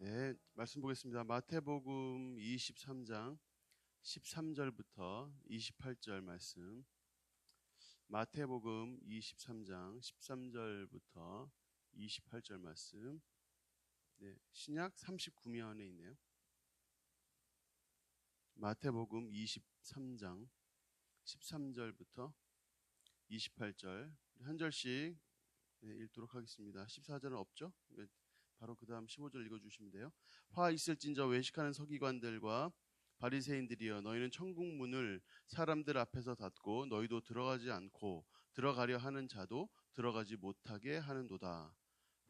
네, 말씀 보겠습니다. 마태복음 23장 13절부터 28절 말씀. 마태복음 23장 13절부터 28절 말씀. 네, 신약 39면에 있네요. 마태복음 23장 13절부터 28절 한 절씩 읽도록 하겠습니다. 14절은 없죠? 바로 그 다음 15절 읽어주시면 돼요. 화 있을진저 외식하는 서기관들과 바리새인들이여, 너희는 천국 문을 사람들 앞에서 닫고 너희도 들어가지 않고 들어가려 하는 자도 들어가지 못하게 하는도다.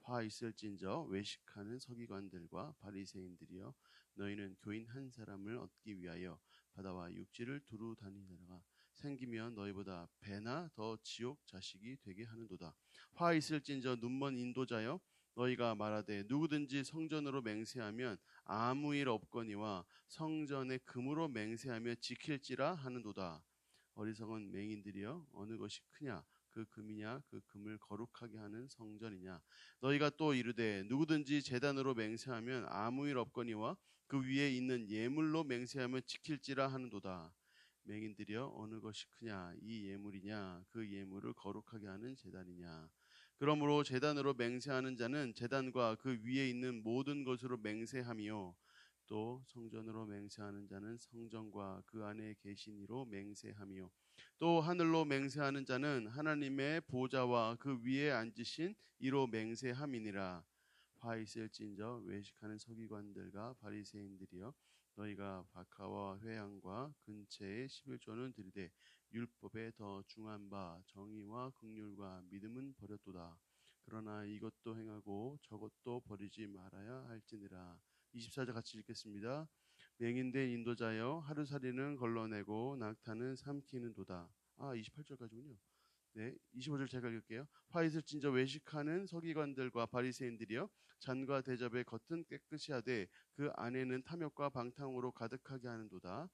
화 있을진저 외식하는 서기관들과 바리새인들이여, 너희는 교인 한 사람을 얻기 위하여 바다와 육지를 두루 다니다가 생기면 너희보다 배나 더 지옥 자식이 되게 하는도다. 화 있을진저 눈먼 인도자여, 너희가 말하되 누구든지 성전으로 맹세하면 아무 일 없거니와 성전에 금으로 맹세하며 지킬지라 하는도다. 어리석은 맹인들이여, 어느 것이 크냐, 그 금이냐, 그 금을 거룩하게 하는 성전이냐. 너희가 또 이르되 누구든지 제단으로 맹세하면 아무 일 없거니와 그 위에 있는 예물로 맹세하며 지킬지라 하는도다. 맹인들이여, 어느 것이 크냐, 이 예물이냐, 그 예물을 거룩하게 하는 제단이냐. 그러므로 제단으로 맹세하는 자는 제단과 그 위에 있는 모든 것으로 맹세하며, 또 성전으로 맹세하는 자는 성전과 그 안에 계신 이로 맹세하며, 또 하늘로 맹세하는 자는 하나님의 보좌와 그 위에 앉으신 이로 맹세함이니라. 화 있을진저 외식하는 서기관들과 바리새인들이여, 너희가 박하와 회향과 근체의 11조는 드리되 율법에 더 중한 바 정의와 긍휼과 믿음은 버렸도다. 그러나 이것도 행하고 저것도 버리지 말아야 할지니라. 24절 같이 읽겠습니다. 맹인된 인도자여, 하루살이는 걸러내고 낙타는 삼키는도다. 28절까지군요. 네, 25절 제가 읽을게요. 화 있을진저 외식하는 서기관들과 바리새인들이여, 잔과 대접의 겉은 깨끗이 하되 그 안에는 탐욕과 방탕으로 가득하게 하는도다.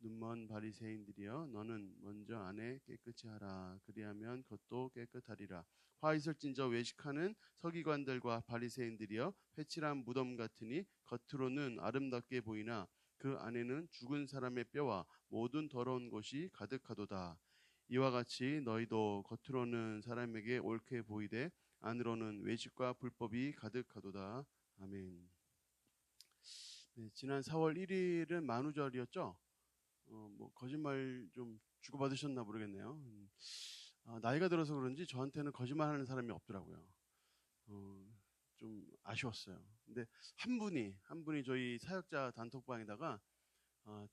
눈먼 바리새인들이여, 너는 먼저 안에 깨끗이 하라. 그리하면 겉도 깨끗하리라. 화 있을진저 외식하는 서기관들과 바리새인들이여, 회칠한 무덤 같으니 겉으로는 아름답게 보이나 그 안에는 죽은 사람의 뼈와 모든 더러운 것이 가득하도다. 이와 같이 너희도 겉으로는 사람에게 옳게 보이되 안으로는 외식과 불법이 가득하도다. 아멘. 네, 지난 4월 1일은 만우절이었죠? 거짓말 좀 주고받으셨나 모르겠네요. 나이가 들어서 그런지 저한테는 거짓말하는 사람이 없더라고요. 좀 아쉬웠어요. 근데 한 분이 저희 사역자 단톡방에다가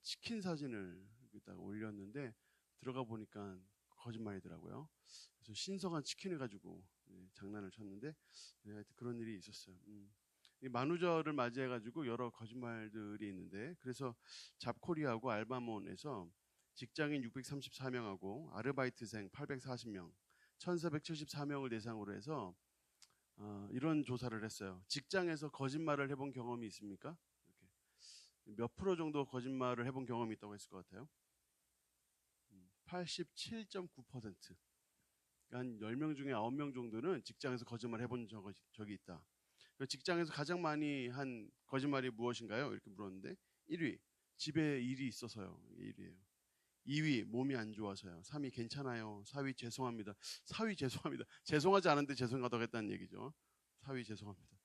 치킨 사진을 여기다가 올렸는데 들어가 보니까 거짓말이더라고요. 그래서 신성한 치킨을 가지고 장난을 쳤는데 하여튼 그런 일이 있었어요. 만우절을 맞이해가지고 여러 거짓말들이 있는데, 그래서 잡코리하고 알바몬에서 직장인 634명하고 아르바이트생 840명, 1474명을 대상으로 해서 이런 조사를 했어요. 직장에서 거짓말을 해본 경험이 있습니까? 이렇게. 몇 프로 정도 거짓말을 해본 경험이 있다고 했을 것 같아요? 87.9%. 한 10명 중에 9명 정도는 직장에서 거짓말 해본 적이 있다. 직장에서 가장 많이 한 거짓말이 무엇인가요? 이렇게 물었는데 1위, 집에 일이 있어서요. 이게 1위예요. 2위, 몸이 안 좋아서요. 3위, 괜찮아요. 4위, 죄송합니다. 4위, 죄송합니다. 죄송하지 않은데 죄송하다고 했다는 얘기죠. 4위, 죄송합니다.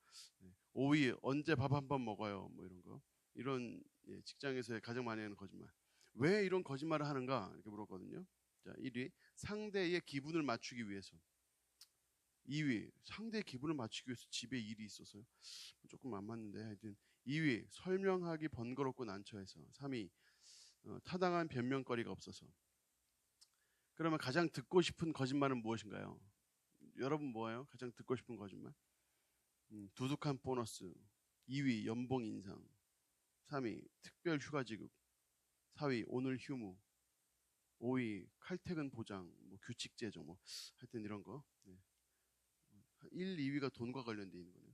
5위, 언제 밥 한 번 먹어요. 뭐 이런 거. 이런 직장에서 가장 많이 하는 거짓말. 왜 이런 거짓말을 하는가? 이렇게 물었거든요. 자, 1위, 상대의 기분을 맞추기 위해서. 2위, 상대의 기분을 맞추기 위해서 집에 일이 있어서요. 조금 안 맞는데 하여튼. 2위, 설명하기 번거롭고 난처해서. 3위, 타당한 변명거리가 없어서. 그러면 가장 듣고 싶은 거짓말은 무엇인가요? 여러분 뭐예요? 가장 듣고 싶은 거짓말? 두둑한 보너스. 2위, 연봉 인상. 3위, 특별 휴가 지급. 4위, 오늘 휴무. 5위, 칼퇴근 보장, 규칙 제정, 하여튼 이런 거. 1, 2위가 돈과 관련되어 있는 거네요.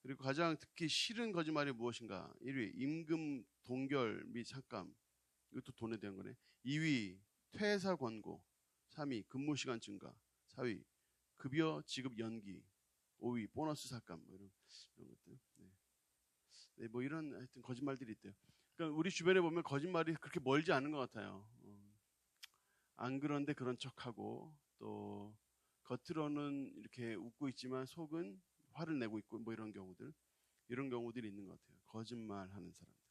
그리고 가장 듣기 싫은 거짓말이 무엇인가? 1위, 임금 동결 및 삭감. 이것도 돈에 대한 거네. 2위, 퇴사 권고. 3위, 근무 시간 증가. 4위, 급여 지급 연기. 5위, 보너스 삭감. 이런 것들. 네. 네, 뭐 이런 하여튼 거짓말들이 있대요. 그러니까 우리 주변에 보면 거짓말이 그렇게 멀지 않은 것 같아요. 안 그런데 그런 척하고 또 겉으로는 이렇게 웃고 있지만 속은 화를 내고 있고 뭐 이런 경우들이 있는 것 같아요. 거짓말하는 사람들.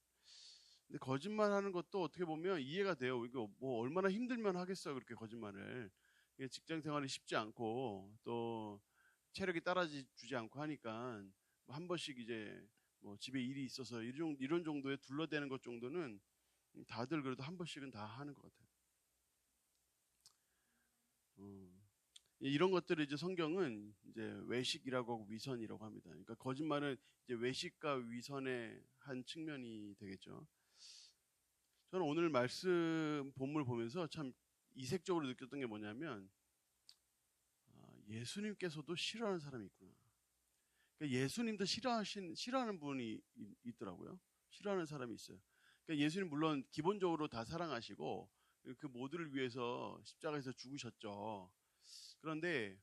근데 거짓말하는 것도 어떻게 보면 이해가 돼요. 이거 뭐 얼마나 힘들면 하겠어요. 그렇게 거짓말을. 이게 직장 생활이 쉽지 않고 또 체력이 따라주지 않고 하니까 한 번씩 이제 뭐 집에 일이 있어서 이런 정도에 둘러대는 것 정도는 다들 그래도 한 번씩은 다 하는 것 같아요. 이런 것들을 이제 성경은 이제 외식이라고 하고 위선이라고 합니다. 그러니까 거짓말은 이제 외식과 위선의 한 측면이 되겠죠. 저는 오늘 말씀 본문을 보면서 참 이색적으로 느꼈던 게 뭐냐면 예수님께서도 싫어하는 사람이 있구나. 그러니까 예수님도 싫어하는 분이 있더라고요. 싫어하는 사람이 있어요. 그러니까 예수님 물론 기본적으로 다 사랑하시고 그 모두를 위해서 십자가에서 죽으셨죠. 그런데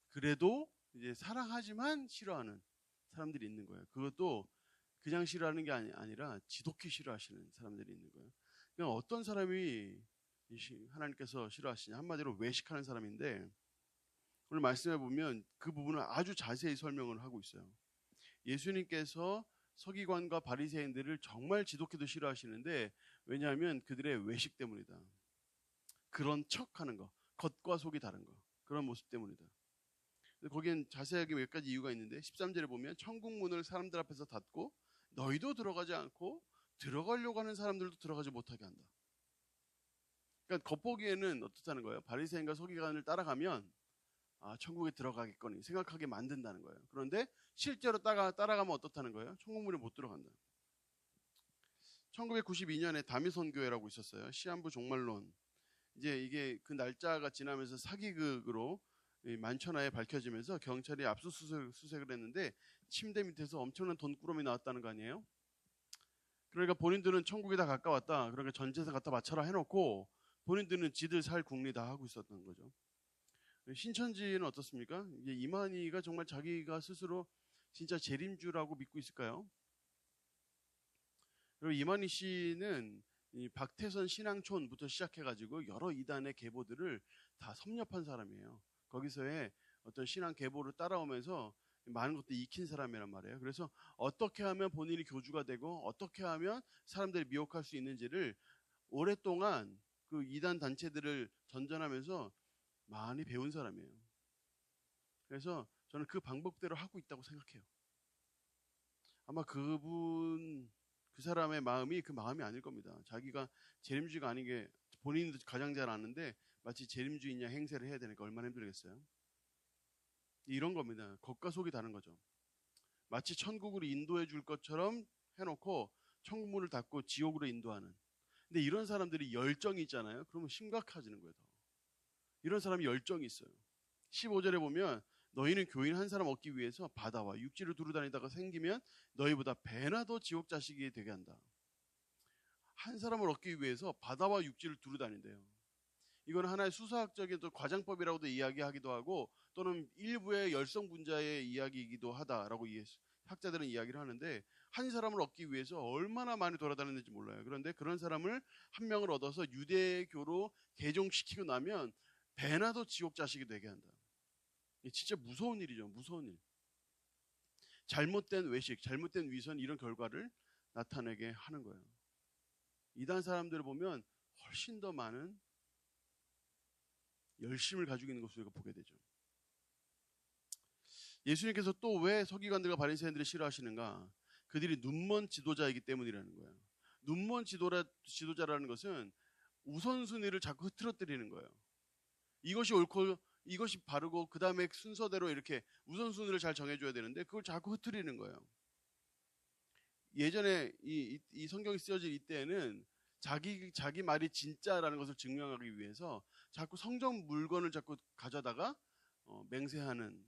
그래도 이제 사랑하지만 싫어하는 사람들이 있는 거예요. 그것도 그냥 싫어하는 게 아니라 지독히 싫어하시는 사람들이 있는 거예요. 그냥 어떤 사람이 하나님께서 싫어하시냐, 한마디로 외식하는 사람인데 오늘 말씀해 보면 그 부분을 아주 자세히 설명을 하고 있어요. 예수님께서 서기관과 바리새인들을 정말 지독히도 싫어하시는데 왜냐하면 그들의 외식 때문이다. 그런 척하는 거, 겉과 속이 다른 거, 그런 모습 때문이다. 거기엔 자세하게 몇 가지 이유가 있는데 13절에 보면 천국 문을 사람들 앞에서 닫고 너희도 들어가지 않고 들어가려고 하는 사람들도 들어가지 못하게 한다. 그러니까 겉보기에는 어떻다는 거예요? 바리새인과 서기관을 따라가면 천국에 들어가겠거니 생각하게 만든다는 거예요. 그런데 실제로 따라가면 어떻다는 거예요? 천국문에 못 들어간다. 1992년에 다미선교회라고 있었어요. 시한부 종말론. 이제 이게 그 날짜가 지나면서 사기극으로 만천하에 밝혀지면서 경찰이 압수수색을 했는데 침대 밑에서 엄청난 돈꾸러미 나왔다는 거 아니에요? 그러니까 본인들은 천국에 다 가까웠다. 그러니까 전재산 갖다 바쳐라 해놓고 본인들은 지들 살 궁리 다 하고 있었던 거죠. 신천지는 어떻습니까? 이제 이만희가 정말 자기가 스스로 진짜 재림주라고 믿고 있을까요? 그리고 이만희 씨는 이 박태선 신앙촌부터 시작해가지고 여러 이단의 계보들을 다 섭렵한 사람이에요. 거기서의 어떤 신앙 계보를 따라오면서 많은 것도 익힌 사람이란 말이에요. 그래서 어떻게 하면 본인이 교주가 되고 어떻게 하면 사람들이 미혹할 수 있는지를 오랫동안 그 이단 단체들을 전전하면서 많이 배운 사람이에요. 그래서 저는 그 방법대로 하고 있다고 생각해요. 아마 그 사람의 마음이 그 마음이 아닐 겁니다. 자기가 재림주의가 아닌 게 본인도 가장 잘 아는데 마치 재림주의냐 행세를 해야 되니까 얼마나 힘들겠어요. 이런 겁니다. 겉과 속이 다른 거죠. 마치 천국으로 인도해 줄 것처럼 해놓고 천국문을 닫고 지옥으로 인도하는. 근데 이런 사람들이 열정이 있잖아요. 그러면 심각해지는 거예요. 더. 이런 사람이 열정이 있어요. 15절에 보면 너희는 교인 한 사람 얻기 위해서 바다와 육지를 두루 다니다가 생기면 너희보다 배나 더 지옥 자식이 되게 한다. 한 사람을 얻기 위해서 바다와 육지를 두루 다닌대요. 이건 하나의 수사학적인 또 과장법이라고도 이야기하기도 하고 또는 일부의 열성 분자의 이야기이기도 하다라고 학자들은 이야기를 하는데 한 사람을 얻기 위해서 얼마나 많이 돌아다녔는지 몰라요. 그런데 그런 사람을 한 명을 얻어서 유대교로 개종시키고 나면 배나 더 지옥 자식이 되게 한다. 진짜 무서운 일이죠. 무서운 일. 잘못된 외식, 잘못된 위선 이런 결과를 나타내게 하는 거예요. 이단 사람들을 보면 훨씬 더 많은 열심을 가지고 있는 것을 우리가 보게 되죠. 예수님께서 또 왜 서기관들과 바리새인들을 싫어하시는가? 그들이 눈먼 지도자이기 때문이라는 거예요. 눈먼 지도자라는 것은 우선순위를 자꾸 흐트러뜨리는 거예요. 이것이 옳고 이것이 바르고 그 다음에 순서대로 이렇게 우선순위를 잘 정해줘야 되는데 그걸 자꾸 흐트리는 거예요. 예전에 이 성경이 쓰여질 이때에는 자기 말이 진짜라는 것을 증명하기 위해서 자꾸 성경 물건을 자꾸 가져다가 맹세하는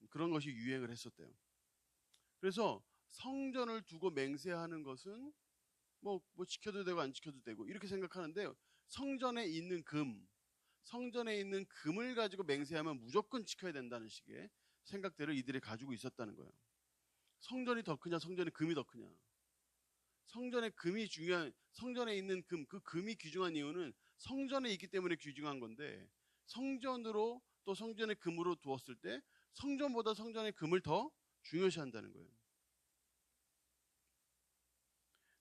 그런 것이 유행을 했었대요. 그래서 성전을 두고 맹세하는 것은 뭐 지켜도 되고 안 지켜도 되고 이렇게 생각하는데 성전에 있는 금을 가지고 맹세하면 무조건 지켜야 된다는 식의 생각들을 이들이 가지고 있었다는 거예요. 성전이 더 크냐, 성전의 금이 더 크냐. 성전의 금이 중요한, 성전에 있는 금, 그 금이 귀중한 이유는 성전에 있기 때문에 귀중한 건데, 성전으로 또 성전의 금으로 두었을 때 성전보다 성전의 금을 더 중요시한다는 거예요.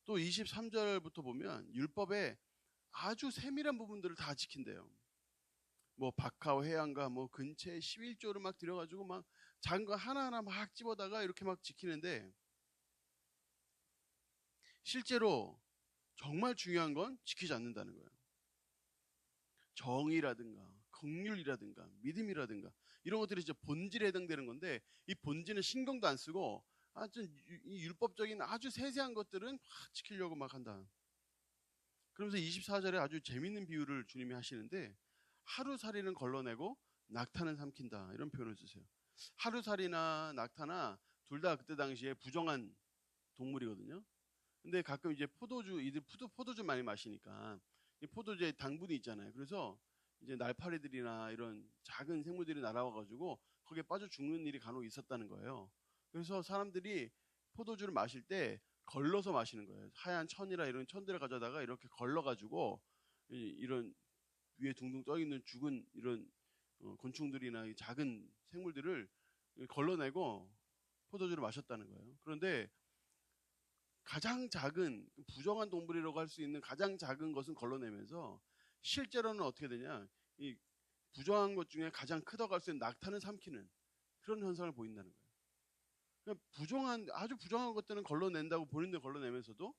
또 23절부터 보면 율법에 아주 세밀한 부분들을 다 지킨대요. 뭐 박하와 해양과 뭐 근처에 11조를 막 들여가지고 막 작은 거 하나하나 막 집어다가 이렇게 막 지키는데, 실제로 정말 중요한 건 지키지 않는다는 거예요. 정의라든가 긍휼이라든가 믿음이라든가 이런 것들이 이제 본질에 해당되는 건데, 이 본질은 신경도 안 쓰고 아주 이 율법적인 아주 세세한 것들은 막 지키려고 막 한다. 그러면서 24절에 아주 재밌는 비유를 주님이 하시는데, 하루살이는 걸러내고 낙타는 삼킨다, 이런 표현을 쓰세요. 하루살이나 낙타나 둘 다 그때 당시에 부정한 동물이거든요. 근데 가끔 이제 이들 포도주 많이 마시니까 이 포도주에 당분이 있잖아요. 그래서 이제 날파리들이나 이런 작은 생물들이 날아와가지고 거기에 빠져 죽는 일이 간혹 있었다는 거예요. 그래서 사람들이 포도주를 마실 때 걸러서 마시는 거예요. 하얀 천이나 이런 천들을 가져다가 이렇게 걸러가지고 이런 위에 둥둥 떠 있는 죽은 이런 곤충들이나 작은 생물들을 걸러내고 포도주를 마셨다는 거예요. 그런데 가장 작은, 부정한 동물이라고 할 수 있는 가장 작은 것은 걸러내면서 실제로는 어떻게 되냐, 이 부정한 것 중에 가장 크다고 할 수 있는 낙타는 삼키는 그런 현상을 보인다는 거예요. 그러니까 아주 부정한 것들은 걸러낸다고 본인들 걸러내면서도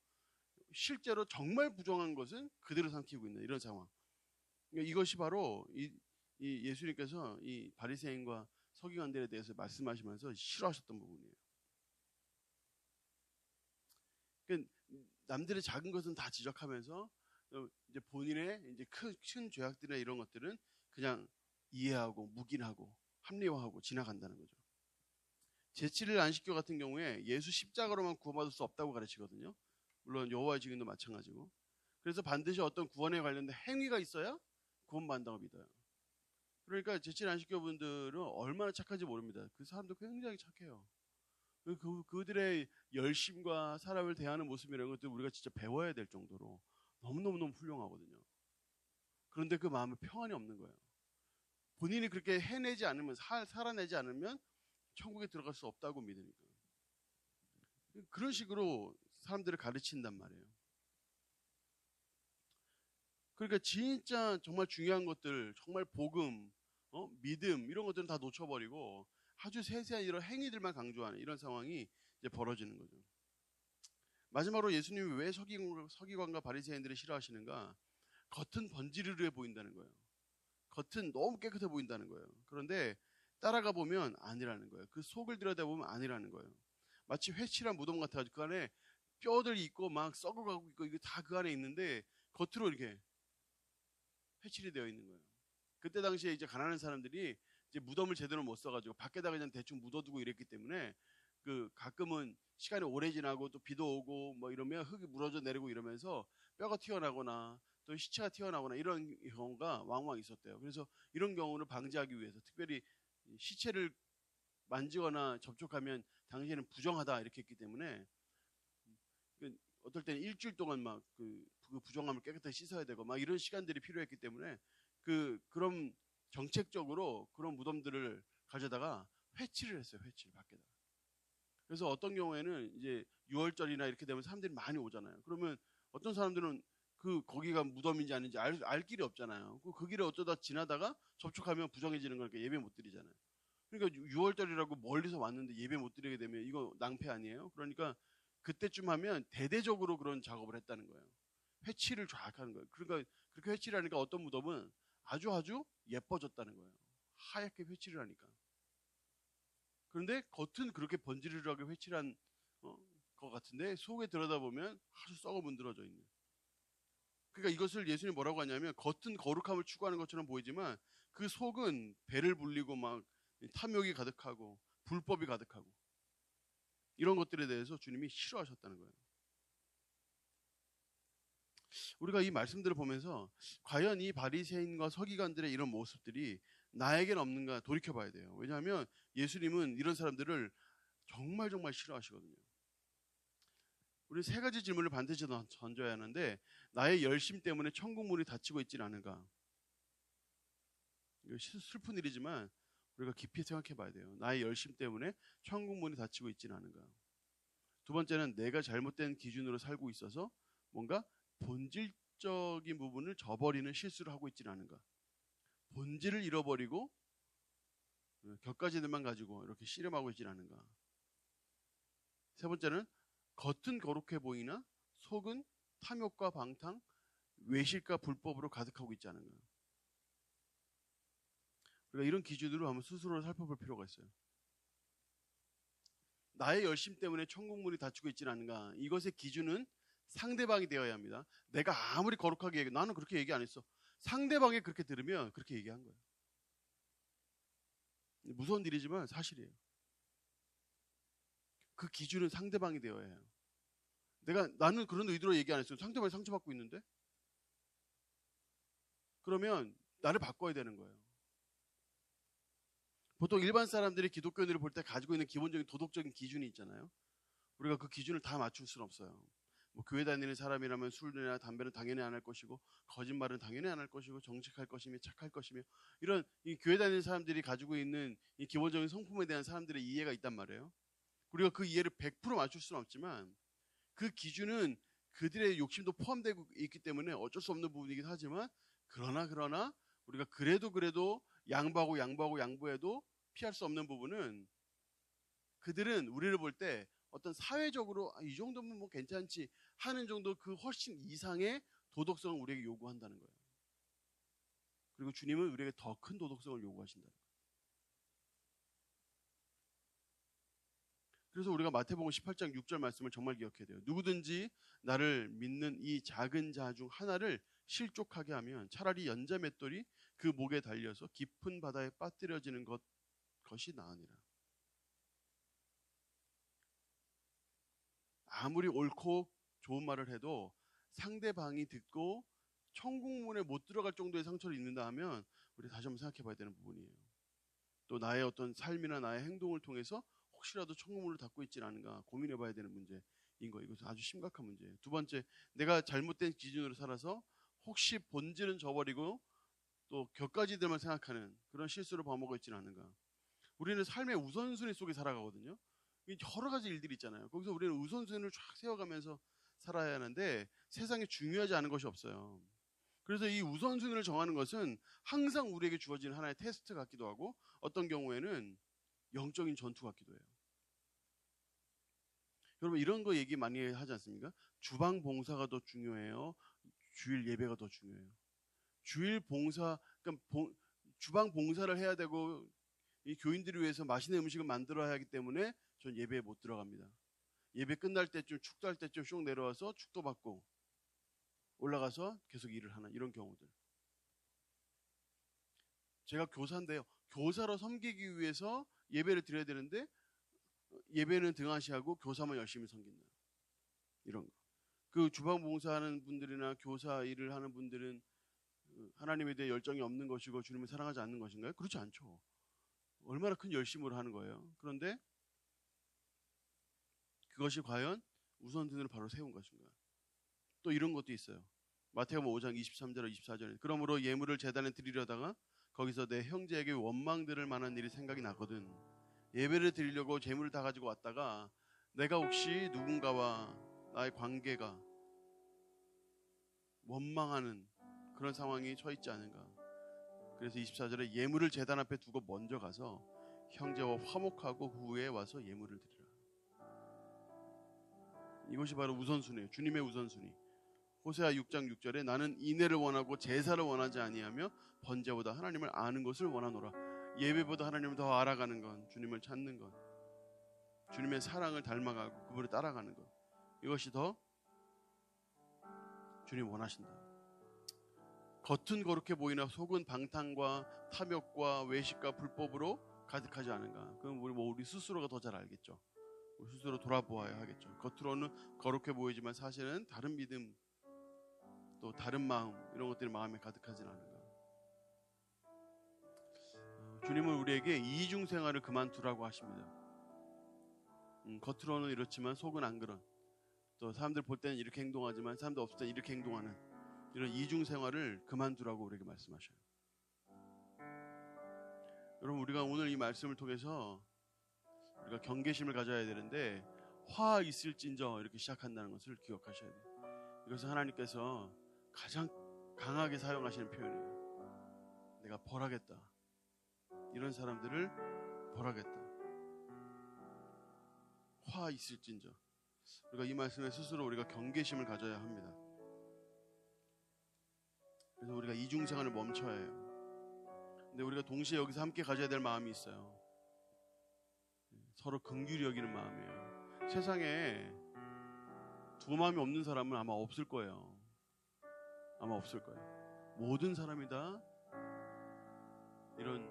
실제로 정말 부정한 것은 그대로 삼키고 있는 이런 상황. 그러니까 이것이 바로 이 예수님께서 이 바리새인과 서기관들에 대해서 말씀하시면서 싫어하셨던 부분이에요. 그러니까 남들의 작은 것은 다 지적하면서 이제 본인의 이제 큰 죄악들이나 이런 것들은 그냥 이해하고 묵인하고 합리화하고 지나간다는 거죠. 제7일 안식교 같은 경우에 예수 십자가로만 구원받을 수 없다고 가르치거든요. 물론 여호와의 증인도 마찬가지고. 그래서 반드시 어떤 구원에 관련된 행위가 있어야 구원받는다고 믿어요. 그러니까 제7일 안식교 분들은 얼마나 착한지 모릅니다. 그 사람도 굉장히 착해요. 그들의 열심과 사람을 대하는 모습이라는 것들 우리가 진짜 배워야 될 정도로 너무너무 훌륭하거든요. 그런데 그 마음에 평안이 없는 거예요. 본인이 그렇게 해내지 않으면, 살아내지 않으면 천국에 들어갈 수 없다고 믿으니까. 그런 식으로 사람들을 가르친단 말이에요. 그러니까 진짜 정말 중요한 것들, 정말 복음, 믿음 이런 것들은 다 놓쳐버리고 아주 세세한 이런 행위들만 강조하는 이런 상황이 이제 벌어지는 거죠. 마지막으로 예수님이 왜 서기관과 바리새인들을 싫어하시는가? 겉은 번지르르해 보인다는 거예요. 겉은 너무 깨끗해 보인다는 거예요. 그런데 따라가 보면 아니라는 거예요. 그 속을 들여다보면 아니라는 거예요. 마치 회칠한 무덤 같아가지고 그 안에 뼈들이 있고 막 썩어가고 있고 이거 다 그 안에 있는데 겉으로 이렇게 회칠이 되어 있는 거예요. 그때 당시에 이제 가난한 사람들이 이제 무덤을 제대로 못 써가지고 밖에다 그냥 대충 묻어두고 이랬기 때문에 그 가끔은 시간이 오래 지나고 또 비도 오고 뭐 이러면 흙이 무너져 내리고 이러면서 뼈가 튀어나거나 또 시체가 튀어나오거나 이런 경우가 왕왕 있었대요. 그래서 이런 경우를 방지하기 위해서 특별히 시체를 만지거나 접촉하면 당시에는 부정하다 이렇게 했기 때문에 어떨 때는 일주일 동안 막 그 부정함을 깨끗하게 씻어야 되고 막 이런 시간들이 필요했기 때문에 그런 정책적으로 그런 무덤들을 가져다가 회치를 했어요. 회치를 밖에다가. 그래서 어떤 경우에는 이제 6월절이나 이렇게 되면 사람들이 많이 오잖아요. 그러면 어떤 사람들은 거기가 무덤인지 아닌지 알 길이 없잖아요. 그 길에 어쩌다 지나다가 접촉하면 부정해지는 거니까 예배 못 드리잖아요. 그러니까 6월절이라고 멀리서 왔는데 예배 못 드리게 되면 이거 낭패 아니에요? 그러니까 그때쯤 하면 대대적으로 그런 작업을 했다는 거예요. 회치를 쫙 하는 거예요. 그러니까 그렇게 회치를 하니까 어떤 무덤은 아주 예뻐졌다는 거예요. 하얗게 회치를 하니까. 그런데 겉은 그렇게 번지르르하게 회칠한 것 같은데 속에 들여다보면 아주 썩어 문드러져 있는. 그러니까 이것을 예수님이 뭐라고 하냐면 겉은 거룩함을 추구하는 것처럼 보이지만 그 속은 배를 불리고 막 탐욕이 가득하고 불법이 가득하고 이런 것들에 대해서 주님이 싫어하셨다는 거예요. 우리가 이 말씀들을 보면서 과연 이 바리새인과 서기관들의 이런 모습들이 나에겐 없는가 돌이켜봐야 돼요. 왜냐하면 예수님은 이런 사람들을 정말 정말 싫어하시거든요. 우리 세 가지 질문을 반드시 던져야 하는데, 나의 열심 때문에 천국 문이 닫히고 있지는 않은가? 이거 슬픈 일이지만 우리가 깊이 생각해 봐야 돼요. 나의 열심 때문에 천국 문이 닫히고 있지는 않은가? 두 번째는 내가 잘못된 기준으로 살고 있어서 뭔가 본질적인 부분을 저버리는 실수를 하고 있지는 않은가? 본질을 잃어버리고 격가지들만 가지고 이렇게 씨름하고 있지는 않은가? 세 번째는 겉은 거룩해 보이나 속은 탐욕과 방탕, 외식과 불법으로 가득하고 있지 않은가? 우리가 이런 기준으로 한번 스스로를 살펴볼 필요가 있어요. 나의 열심 때문에 천국 문이 닫히고 있지는 않은가? 이것의 기준은 상대방이 되어야 합니다. 내가 아무리 거룩하게 얘기해, 나는 그렇게 얘기 안 했어. 상대방이 그렇게 들으면 그렇게 얘기한 거예요. 무서운 일이지만 사실이에요. 그 기준은 상대방이 되어야 해요. 나는 그런 의도로 얘기 안 했어요. 상대방이 상처받고 있는데? 그러면 나를 바꿔야 되는 거예요. 보통 일반 사람들이 기독교인들을 볼 때 가지고 있는 기본적인 도덕적인 기준이 있잖아요. 우리가 그 기준을 다 맞출 수는 없어요. 뭐 교회 다니는 사람이라면 술이나 담배는 당연히 안 할 것이고, 거짓말은 당연히 안 할 것이고, 정직할 것이며 착할 것이며, 이런 이 교회 다니는 사람들이 가지고 있는 이 기본적인 성품에 대한 사람들의 이해가 있단 말이에요. 우리가 그 이해를 100% 맞출 수는 없지만 그 기준은 그들의 욕심도 포함되고 있기 때문에 어쩔 수 없는 부분이긴 하지만, 그러나 우리가 그래도 양보해도 피할 수 없는 부분은, 그들은 우리를 볼 때 어떤 사회적으로 이 정도면 뭐 괜찮지 하는 정도, 그 훨씬 이상의 도덕성을 우리에게 요구한다는 거예요. 그리고 주님은 우리에게 더 큰 도덕성을 요구하신다는 거예요. 그래서 우리가 마태복음 18장 6절 말씀을 정말 기억해야 돼요. 누구든지 나를 믿는 이 작은 자 중 하나를 실족하게 하면 차라리 연자 맷돌이 그 목에 달려서 깊은 바다에 빠뜨려지는 것이 나으니라. 아무리 옳고 좋은 말을 해도 상대방이 듣고 천국문에 못 들어갈 정도의 상처를 입는다 하면 우리 다시 한번 생각해 봐야 되는 부분이에요. 또 나의 어떤 삶이나 나의 행동을 통해서 혹시라도 천국문을 닫고 있지는 않은가 고민해 봐야 되는 문제인 거예요. 이것은 아주 심각한 문제예요. 두 번째, 내가 잘못된 기준으로 살아서 혹시 본질은 저버리고 또 격가지들만 생각하는 그런 실수를 범하고 있지는 않은가. 우리는 삶의 우선순위 속에 살아가거든요. 여러 가지 일들이 있잖아요. 거기서 우리는 우선순위를 쫙 세워가면서 살아야 하는데 세상에 중요하지 않은 것이 없어요. 그래서 이 우선순위를 정하는 것은 항상 우리에게 주어지는 하나의 테스트 같기도 하고, 어떤 경우에는 영적인 전투 같기도 해요. 여러분, 이런 거 얘기 많이 하지 않습니까? 주방 봉사가 더 중요해요? 주일 예배가 더 중요해요? 주일 봉사, 그러니까 주방 봉사를 해야 되고 이 교인들을 위해서 맛있는 음식을 만들어야 하기 때문에 전 예배에 못 들어갑니다. 예배 끝날 때쯤, 축도할 때쯤 쭉 내려와서 축도 받고 올라가서 계속 일을 하는 이런 경우들. 제가 교사인데요. 교사로 섬기기 위해서 예배를 드려야 되는데 예배는 등한시하고 교사만 열심히 섬긴다. 이런 거. 그 주방 봉사하는 분들이나 교사 일을 하는 분들은 하나님에 대해 열정이 없는 것이고 주님을 사랑하지 않는 것인가요? 그렇지 않죠. 얼마나 큰 열심으로 하는 거예요. 그런데 그것이 과연 우선순위를 바로 세운 것인가? 또 이런 것도 있어요. 마태복음 5장 23절 24절에 그러므로 예물을 제단에 드리려다가 거기서 내 형제에게 원망 들을 만한 일이 생각이 나거든. 예배를 드리려고 재물을 다 가지고 왔다가 내가 혹시 누군가와 나의 관계가 원망하는 그런 상황이 처했지 않은가. 그래서 24절에 예물을 제단 앞에 두고 먼저 가서 형제와 화목하고 그 후에 와서 예물을 드리라. 이것이 바로 우선순위예요. 주님의 우선순위. 호세아 6장 6절에 나는 인애를 원하고 제사를 원하지 아니하며 번제보다 하나님을 아는 것을 원하노라. 예배보다 하나님을 더 알아가는 것, 주님을 찾는 것, 주님의 사랑을 닮아가고 그분을 따라가는 것, 이것이 더 주님 원하신다. 겉은 거룩해 보이나 속은 방탕과 탐욕과 외식과 불법으로 가득하지 않은가. 그럼 우리 스스로가 더 잘 알겠죠. 우리 스스로 돌아보아야 하겠죠. 겉으로는 거룩해 보이지만 사실은 다른 믿음, 또 다른 마음, 이런 것들이 마음에 가득하진 않은가. 주님은 우리에게 이중 생활을 그만두라고 하십니다. 겉으로는 이렇지만 속은 안 그런, 또 사람들 볼 때는 이렇게 행동하지만 사람들 없을 때 이렇게 행동하는 이런 이중 생활을 그만두라고 우리에게 말씀하셔요. 여러분, 우리가 오늘 이 말씀을 통해서 우리가 경계심을 가져야 되는데, 화 있을진저 이렇게 시작한다는 것을 기억하셔야 돼요. 이것은 하나님께서 가장 강하게 사용하시는 표현이에요. 내가 벌하겠다. 이런 사람들을 벌하겠다. 화 있을진저. 우리가 이 말씀에 스스로 우리가 경계심을 가져야 합니다. 그래서 우리가 이중생활을 멈춰야 해요. 근데 우리가 동시에 여기서 함께 가져야 될 마음이 있어요. 서로 긍휼히 여기는 마음이에요. 세상에 두 마음이 없는 사람은 아마 없을 거예요. 아마 없을 거예요. 모든 사람이 다 이런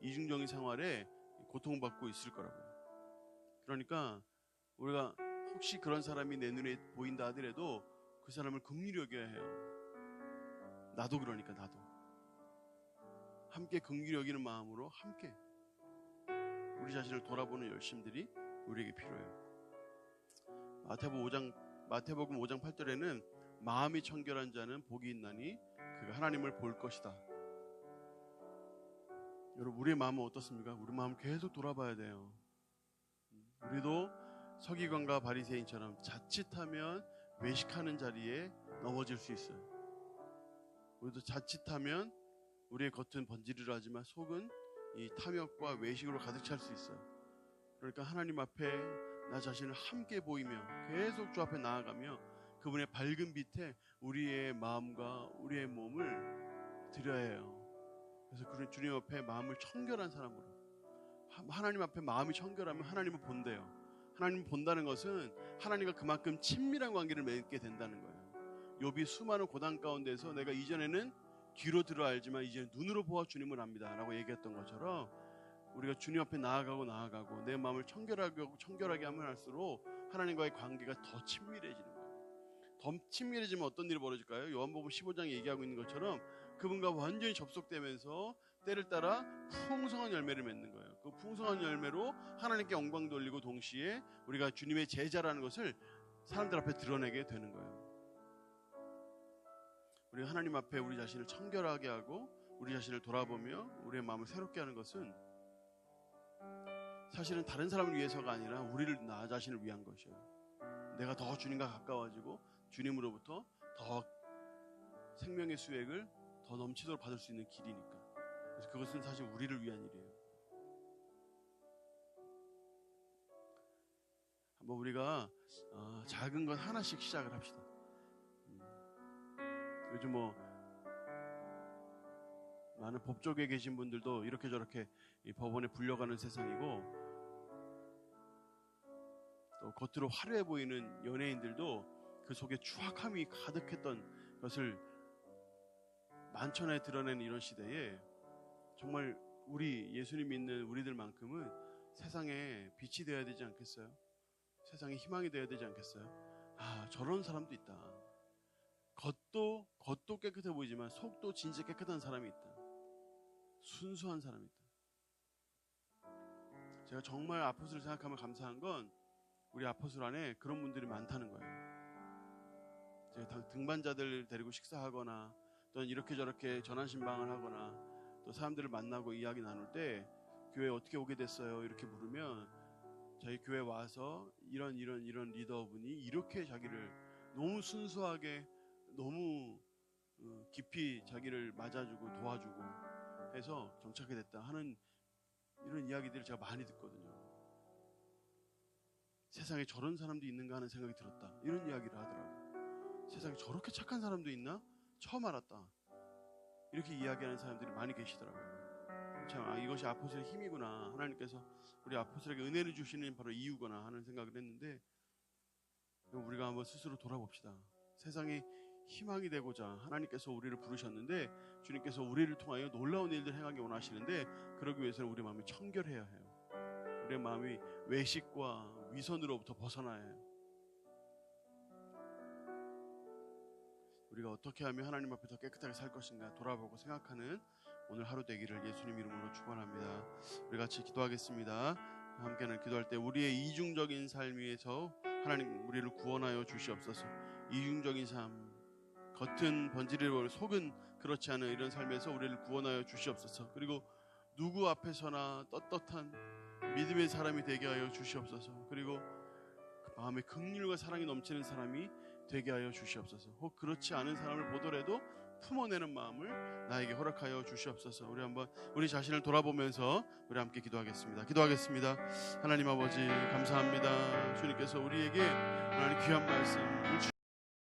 이중적인 생활에 고통받고 있을 거라고요. 그러니까 우리가 혹시 그런 사람이 내 눈에 보인다 하더라도 그 사람을 긍휼히 여겨야 해요. 나도 그러니까 나도 함께 긍휼히 여기는 마음으로 함께 우리 자신을 돌아보는 열심들이 우리에게 필요해요. 마태복음 5장 8절에는 마음이 청결한 자는 복이 있나니 그가 하나님을 볼 것이다. 여러분, 우리의 마음은 어떻습니까? 우리 마음 계속 돌아봐야 돼요. 우리도 서기관과 바리새인처럼 자칫하면 외식하는 자리에 넘어질 수 있어요. 우리도 자칫하면 우리의 겉은 번지르르 하지만 속은 이 탐욕과 외식으로 가득 찰 수 있어요. 그러니까 하나님 앞에 나 자신을 함께 보이며 계속 주 앞에 나아가며 그분의 밝은 빛에 우리의 마음과 우리의 몸을 드려야 해요. 그래서 그런 주님 앞에 마음을 청결한 사람으로, 하나님 앞에 마음이 청결하면 하나님을 본대요. 하나님을 본다는 것은 하나님과 그만큼 친밀한 관계를 맺게 된다는 거예요. 욥이 수많은 고난 가운데서 내가 이전에는 귀로 들어 알지만 이제는 눈으로 보아 주님을 압니다 라고 얘기했던 것처럼, 우리가 주님 앞에 나아가고 내 마음을 청결하게 하면 할수록 하나님과의 관계가 더 친밀해지는 거예요. 더 친밀해지면 어떤 일이 벌어질까요? 요한복음 15장에 얘기하고 있는 것처럼 그분과 완전히 접속되면서 때를 따라 풍성한 열매를 맺는 거예요. 그 풍성한 열매로 하나님께 영광 돌리고 동시에 우리가 주님의 제자라는 것을 사람들 앞에 드러내게 되는 거예요. 우리가 하나님 앞에 우리 자신을 청결하게 하고 우리 자신을 돌아보며 우리의 마음을 새롭게 하는 것은 사실은 다른 사람을 위해서가 아니라 나 자신을 위한 것이에요. 내가 더 주님과 가까워지고 주님으로부터 더 생명의 수액을 더 넘치도록 받을 수 있는 길이니까. 그래서 그것은 사실 우리를 위한 일이에요. 한번 우리가 작은 것 하나씩 시작을 합시다. 요즘 많은 법조계에 계신 분들도 이렇게 저렇게 이 법원에 불려가는 세상이고, 또 겉으로 화려해 보이는 연예인들도 그 속에 추악함이 가득했던 것을 만천하에 드러내는 이런 시대에 정말 우리 예수님 믿는 우리들만큼은 세상에 빛이 되어야 되지 않겠어요? 세상에 희망이 되어야 되지 않겠어요? 저런 사람도 있다. 겉도 깨끗해 보이지만 속도 진짜 깨끗한 사람이 있다. 순수한 사람이 있다. 제가 정말 아포스를 생각하면 감사한 건 우리 아포스 안에 그런 분들이 많다는 거예요. 제가 등반자들 데리고 식사하거나 또는 이렇게 저렇게 전환신방을 하거나 또 사람들을 만나고 이야기 나눌 때 교회 어떻게 오게 됐어요? 이렇게 물으면 저희 교회 와서 이런 리더분이 이렇게 자기를 너무 순수하게 너무 깊이 자기를 맞아주고 도와주고 해서 정착하게 됐다 하는 이런 이야기들을 제가 많이 듣거든요. 세상에 저런 사람도 있는가 하는 생각이 들었다, 이런 이야기를 하더라고요. 세상에 저렇게 착한 사람도 있나? 처음 알았다, 이렇게 이야기하는 사람들이 많이 계시더라고요. 참, 이것이 아포스의 힘이구나, 하나님께서 우리 아포스에게 은혜를 주시는 바로 이유구나 하는 생각을 했는데, 우리가 한번 스스로 돌아봅시다. 세상에 희망이 되고자 하나님께서 우리를 부르셨는데, 주님께서 우리를 통하여 놀라운 일들 행하기 원하시는데, 그러기 위해서는 우리 마음이 청결해야 해요. 우리의 마음이 외식과 위선으로부터 벗어나야 해요. 우리가 어떻게 하면 하나님 앞에 더 깨끗하게 살 것인가 돌아보고 생각하는 오늘 하루 되기를 예수님 이름으로 축원합니다. 우리 같이 기도하겠습니다. 함께는 기도할 때 우리의 이중적인 삶 위에서 하나님 우리를 구원하여 주시옵소서. 이중적인 삶, 겉은 번지르고 속은 그렇지 않은 이런 삶에서 우리를 구원하여 주시옵소서. 그리고 누구 앞에서나 떳떳한 믿음의 사람이 되게 하여 주시옵소서. 그리고 마음에 긍휼과 사랑이 넘치는 사람이 되게 하여 주시옵소서. 혹 그렇지 않은 사람을 보더라도 품어내는 마음을 나에게 허락하여 주시옵소서. 우리 한번 우리 자신을 돌아보면서 우리 함께 기도하겠습니다. 기도하겠습니다. 하나님 아버지 감사합니다. 주님께서 우리에게 하나님 귀한 말씀